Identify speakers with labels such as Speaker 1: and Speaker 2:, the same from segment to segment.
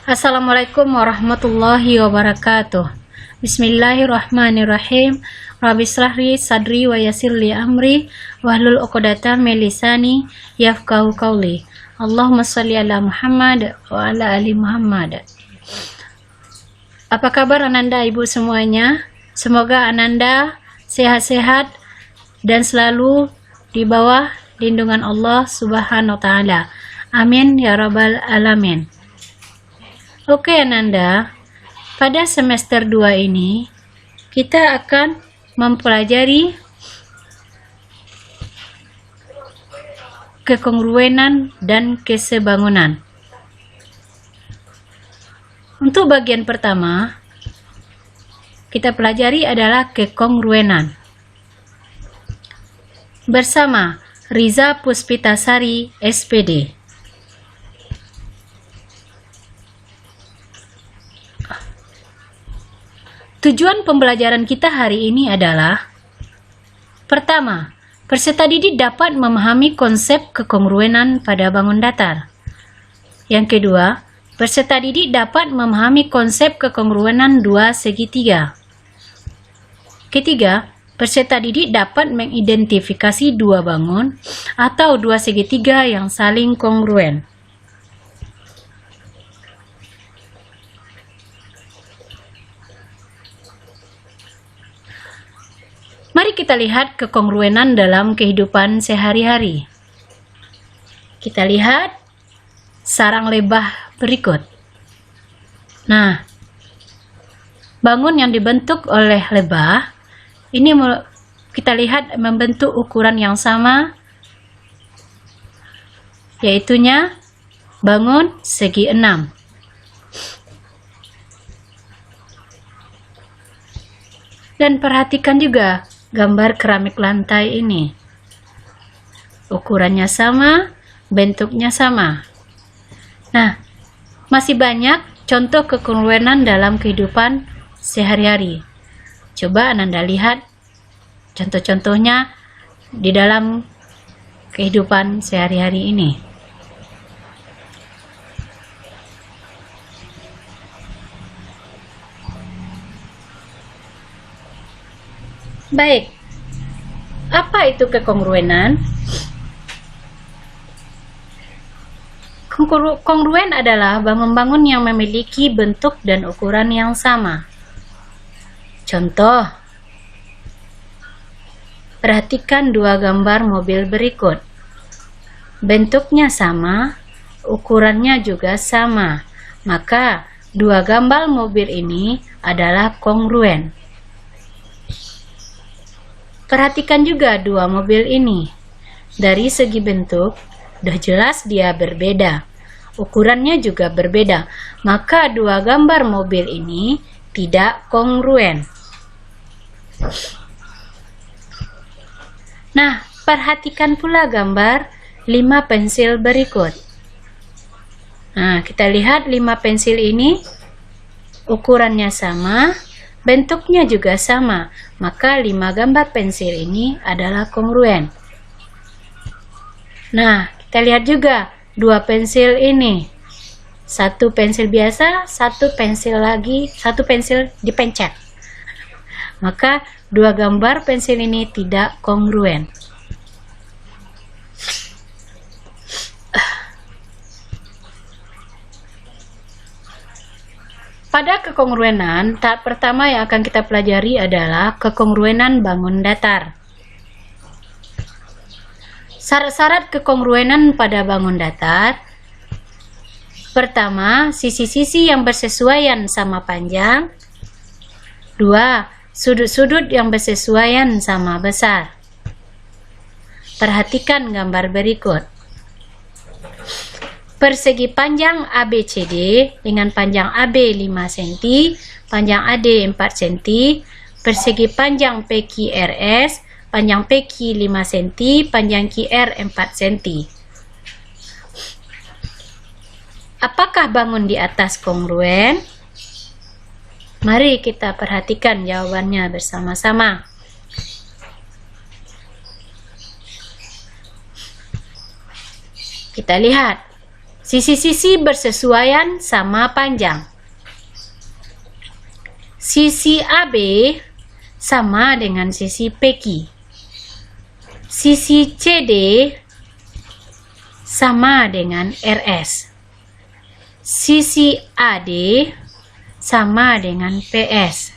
Speaker 1: Assalamualaikum warahmatullahi wabarakatuh. Bismillahirrahmanirrahim. Rabbi shrah li sadri wa yassir li amri wahlul 'uqdatam min lisani yafqahu qawli. Allahumma shalli ala Muhammad wa ala ali Muhammad. Apa kabar Ananda Ibu semuanya? Semoga Ananda sehat-sehat dan selalu di bawah lindungan Allah Subhanahu wa taala. Amin ya rabbal alamin. Oke Ananda, pada semester 2 ini kita akan mempelajari kekongruenan dan kesebangunan. Untuk bagian pertama, kita pelajari adalah kekongruenan. Bersama Riza Puspitasari, SPD. Tujuan pembelajaran kita hari ini adalah: pertama, peserta didik dapat memahami konsep kekongruenan pada bangun datar. Yang kedua, peserta didik dapat memahami konsep kekongruenan dua segitiga. Ketiga, peserta didik dapat mengidentifikasi dua bangun atau dua segitiga yang saling kongruen. Mari kita lihat kekongruenan dalam kehidupan sehari-hari. Kita lihat sarang lebah berikut. Nah, bangun yang dibentuk oleh lebah ini kita lihat membentuk ukuran yang sama, yaitunya bangun segi 6. Dan perhatikan juga gambar keramik lantai ini. Ukurannya sama, bentuknya sama. Nah, masih banyak contoh kekongruenan dalam kehidupan sehari-hari. Coba Ananda lihat contoh-contohnya di dalam kehidupan sehari-hari ini. Baik, apa itu kekongruenan? Kongruen adalah bangun-bangun yang memiliki bentuk dan ukuran yang sama. Contoh, perhatikan dua gambar mobil berikut. Bentuknya sama, ukurannya juga sama. Maka, dua gambar mobil ini adalah kongruen. Perhatikan juga dua mobil ini. Dari segi bentuk, sudah jelas dia berbeda. Ukurannya juga berbeda. Maka dua gambar mobil ini tidak kongruen. Nah, perhatikan pula gambar 5 pensil berikut. Nah, kita lihat 5 pensil ini ukurannya sama, bentuknya juga sama, maka 5 gambar pensil ini adalah kongruen. Nah, kita lihat juga 2 pensil ini. 1 pensil biasa, 1 pensil lagi, 1 pensil dipencet. Maka 2 gambar pensil ini tidak kongruen. Pada kekongruenan, tahap pertama yang akan kita pelajari adalah kekongruenan bangun datar. Syarat-syarat kekongruenan pada bangun datar. Pertama, sisi-sisi yang bersesuaian sama panjang. 2. Sudut-sudut yang bersesuaian sama besar. Perhatikan gambar berikut. Persegi panjang ABCD dengan panjang AB 5 cm, panjang AD 4 cm, persegi panjang PQRS, panjang PQ 5 cm, panjang QR 4 cm. Apakah bangun di atas kongruen? Mari kita perhatikan jawabannya bersama-sama. Kita lihat Sisi-sisi bersesuaian sama panjang. Sisi AB sama dengan sisi PQ. Sisi CD sama dengan RS. Sisi AD sama dengan PS.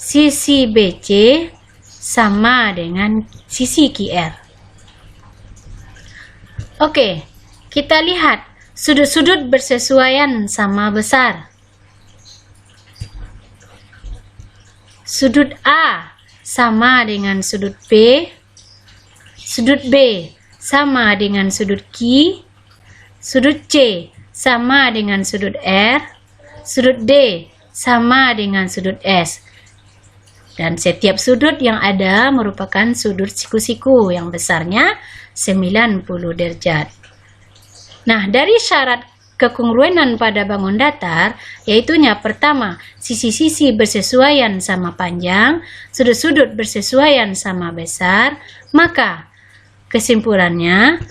Speaker 1: Sisi BC sama dengan sisi QR. Oke, kita lihat sudut-sudut bersesuaian sama besar. Sudut A sama dengan sudut B. Sudut B sama dengan sudut Q. Sudut C sama dengan sudut R. Sudut D sama dengan sudut S. Dan setiap sudut yang ada merupakan sudut siku-siku yang besarnya 90 derajat. Nah, dari syarat kekongruenan pada bangun datar, yaitunya pertama, sisi-sisi bersesuaian sama panjang, sudut-sudut bersesuaian sama besar, maka kesimpulannya,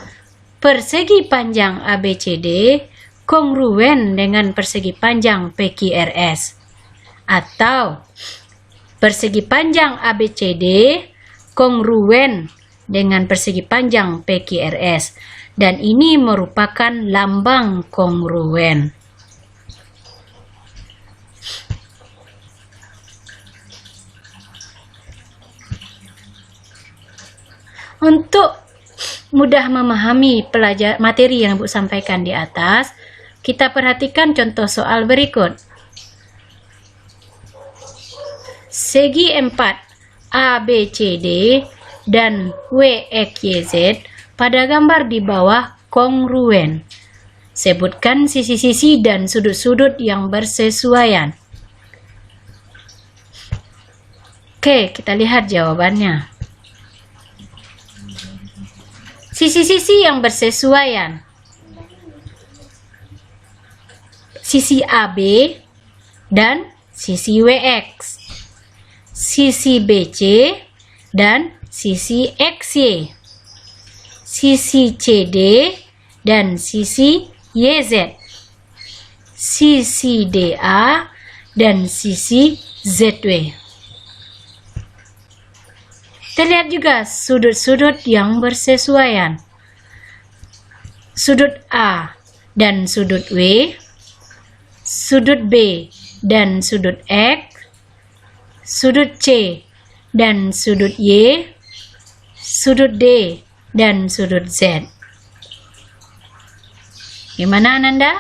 Speaker 1: persegi panjang ABCD kongruen dengan persegi panjang PQRS, atau persegi panjang ABCD kongruen dengan persegi panjang PQRS, dan ini merupakan lambang kongruen. Untuk mudah memahami materi yang Bu sampaikan di atas, kita perhatikan contoh soal berikut. Segi 4 ABCD dan WXYZ pada gambar di bawah kongruen. Sebutkan sisi-sisi dan sudut-sudut yang bersesuaian. Oke, kita lihat jawabannya. Sisi-sisi yang bersesuaian. Sisi AB dan sisi WX. Sisi BC dan sisi XY. Sisi CD dan sisi YZ. Sisi DA dan sisi ZW. Terlihat juga sudut-sudut yang bersesuaian. Sudut A dan sudut W, sudut B dan sudut X, sudut C dan sudut Y, sudut D dan sudut Z. Gimana Ananda?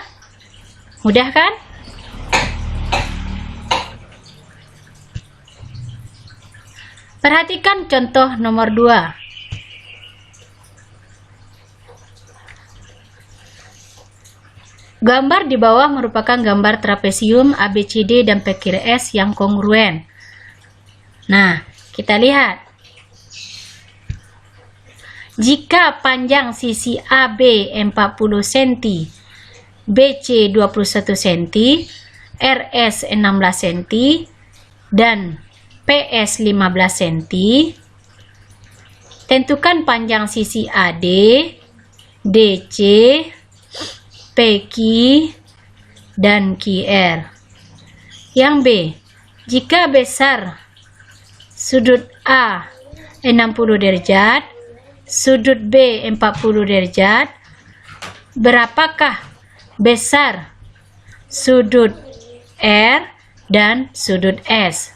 Speaker 1: Mudah kan? Perhatikan contoh nomor 2. Gambar di bawah merupakan gambar trapesium ABCD dan PQRS yang kongruen. Nah, kita lihat. Jika panjang sisi AB 40 cm, BC 21 cm, RS 16 cm, dan PS 15 cm, tentukan panjang sisi AD, DC, PQ, dan QR. Yang B, jika besar sudut A 60 derajat, sudut B 40 derajat, berapakah besar sudut R dan sudut S?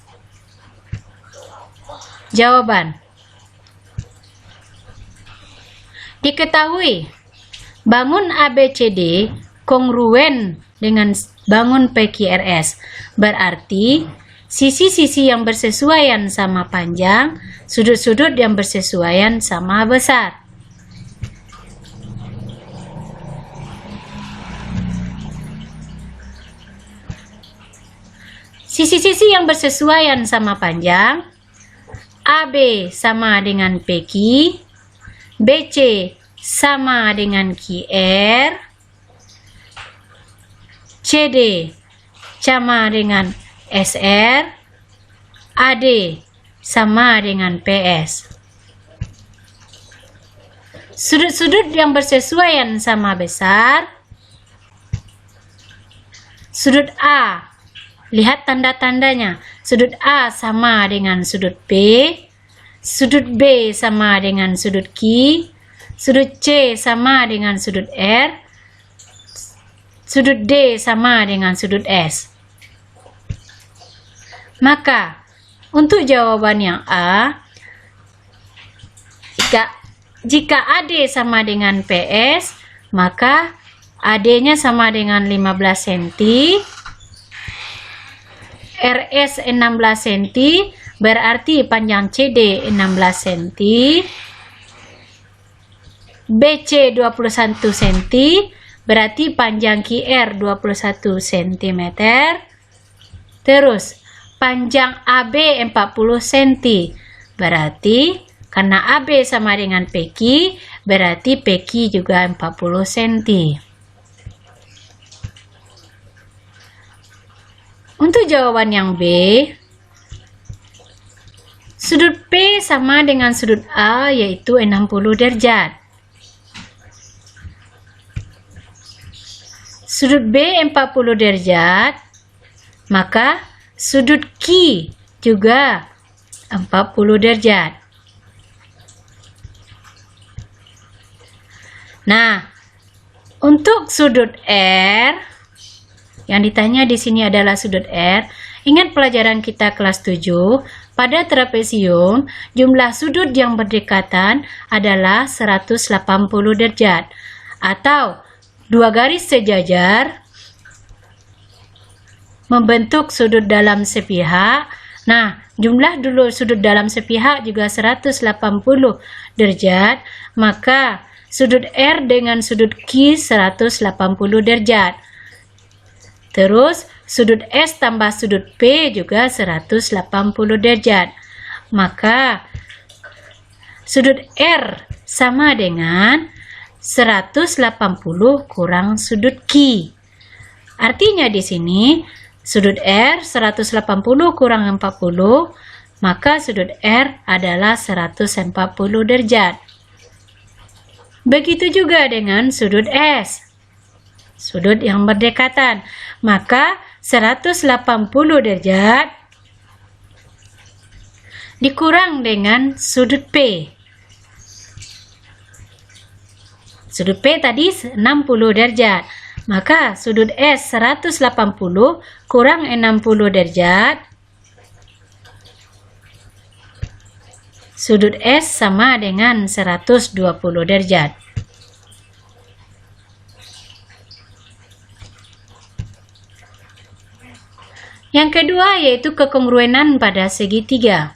Speaker 1: Jawaban. Diketahui bangun ABCD kongruen dengan bangun PQRS, berarti sisi-sisi yang bersesuaian sama panjang, sudut-sudut yang bersesuaian sama besar. Sisi-sisi yang bersesuaian sama panjang, AB sama dengan PQ, BC sama dengan QR, CD sama dengan SR, AD sama dengan PS. Sudut-sudut yang bersesuaian sama besar, Sudut A, lihat tanda-tandanya. Sudut A sama dengan sudut B, sudut B sama dengan sudut Q, sudut C sama dengan sudut R, sudut D sama dengan sudut S. Maka, untuk jawaban yang A, jika AD sama dengan PS, maka AD-nya sama dengan 15 cm, RS 16 cm, berarti panjang CD 16 cm, BC 21 cm, berarti panjang QR 21 cm, terus panjang AB 40 cm, berarti karena AB sama dengan PQ, berarti PQ juga 40 cm. Untuk jawaban yang B, sudut P sama dengan sudut A, yaitu 60 derajat. Sudut B 40 derajat, maka sudut Q juga 40 derajat. Nah, untuk sudut R, yang ditanya di sini adalah sudut R. Ingat pelajaran kita kelas 7, pada trapesium jumlah sudut yang berdekatan adalah 180 derajat atau dua garis sejajar membentuk sudut dalam sepihak. Nah, jumlah dulu sudut dalam sepihak juga 180 derajat, maka sudut R dengan sudut Q 180 derajat. Terus sudut S tambah sudut P juga 180 derajat. Maka sudut R sama dengan 180 kurang sudut Q. Artinya di sini sudut R 180 kurang 40, maka sudut R adalah 140 derajat. Begitu juga dengan sudut S, sudut yang berdekatan, maka 180 derajat dikurang dengan sudut P. Sudut P tadi 60 derajat, maka sudut S 180 kurang 60 derajat, sudut S sama dengan 120 derajat. Yang kedua yaitu kekongruenan pada segitiga.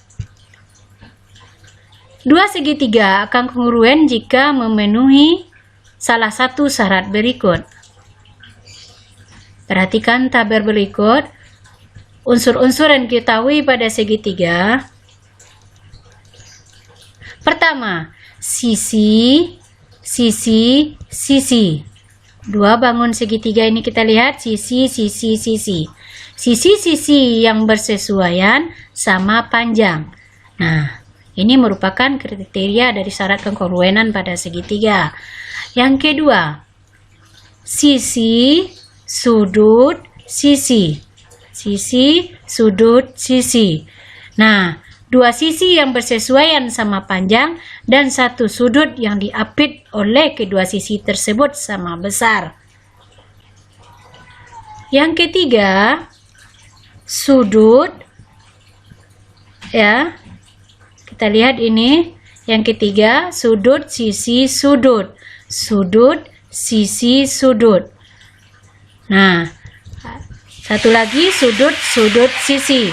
Speaker 1: Dua segitiga akan kongruen jika memenuhi salah satu syarat berikut. Perhatikan tabel berikut. Unsur-unsur yang diketahui pada segitiga. Pertama, sisi, sisi, sisi. Dua bangun segitiga ini kita lihat sisi, sisi, sisi. Sisi-sisi yang bersesuaian sama panjang. Nah, ini merupakan kriteria dari syarat kekongruenan pada segitiga. Yang kedua, sisi, sudut, sisi. Sisi, sudut, sisi. Nah, dua sisi yang bersesuaian sama panjang dan satu sudut yang diapit oleh kedua sisi tersebut sama besar. Yang ketiga, sudut, ya, kita lihat ini. Yang ketiga, sudut, sisi, sudut. Sudut, sisi, sudut. Nah, satu lagi sudut, sudut, sisi.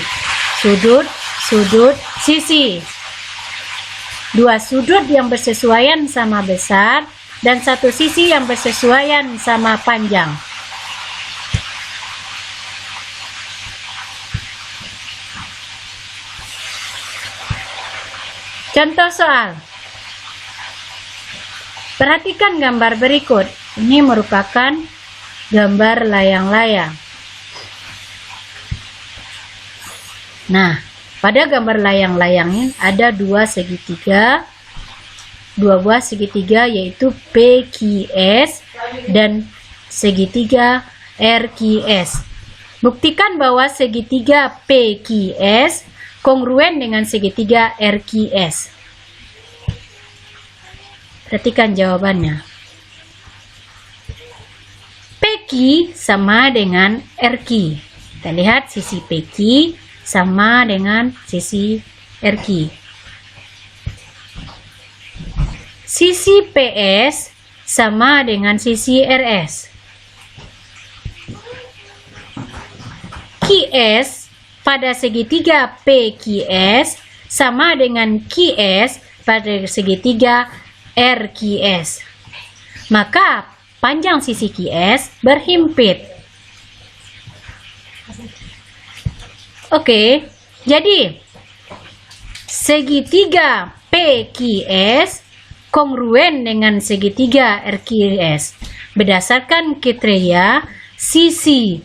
Speaker 1: Sudut, sudut, sisi. Dua sudut yang bersesuaian sama besar dan satu sisi yang bersesuaian sama panjang. Contoh soal. Perhatikan gambar berikut. Ini merupakan gambar layang-layang. Nah, pada gambar layang-layang ini ada dua segitiga, dua buah segitiga yaitu PQS dan segitiga RQS. Buktikan bahwa segitiga PQS kongruen dengan segitiga RQS. Perhatikan jawabannya. PQ sama dengan RQ. Kita lihat sisi PQ sama dengan sisi RQ. Sisi PS sama dengan sisi RS. QS pada segitiga PQS sama dengan QS pada segitiga RQS. Maka panjang sisi QS berhimpit. Oke, jadi segitiga PQS kongruen dengan segitiga RQS berdasarkan kriteria sisi.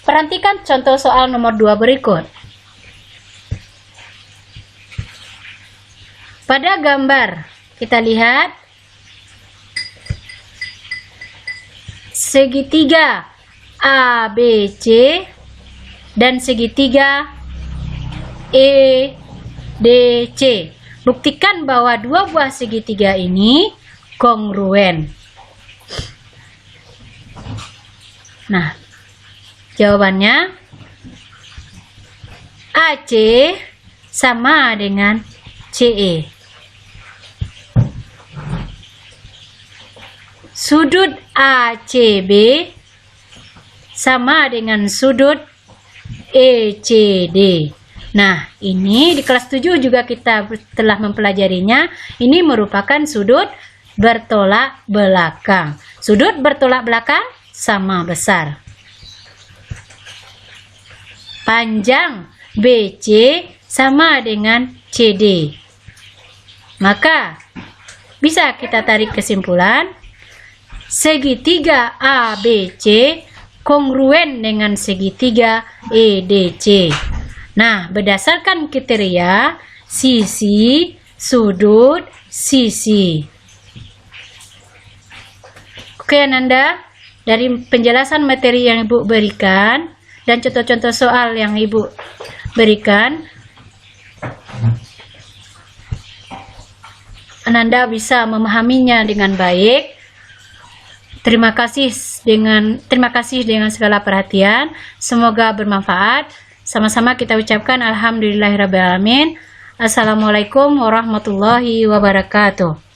Speaker 1: Perhatikan contoh soal nomor 2 berikut. Pada gambar kita lihat segitiga ABC dan segitiga EDC. Buktikan bahwa dua buah segitiga ini kongruen. Nah, jawabannya AC sama dengan CE. Sudut ACB sama dengan sudut ECD. Nah, ini di kelas 7 juga kita telah mempelajarinya. Ini merupakan sudut bertolak belakang. Sudut bertolak belakang sama besar. Panjang BC sama dengan CD. Maka bisa kita tarik kesimpulan segitiga ABC kongruen dengan segitiga EDC. Nah, berdasarkan kriteria sisi, sudut, sisi. Oke, Ananda, dari penjelasan materi yang Ibu berikan dan contoh-contoh soal yang Ibu berikan, Ananda bisa memahaminya dengan baik. Terima kasih dengan segala perhatian. Semoga bermanfaat. Sama-sama kita ucapkan alhamdulillahirabbil alamin. Assalamualaikum warahmatullahi wabarakatuh.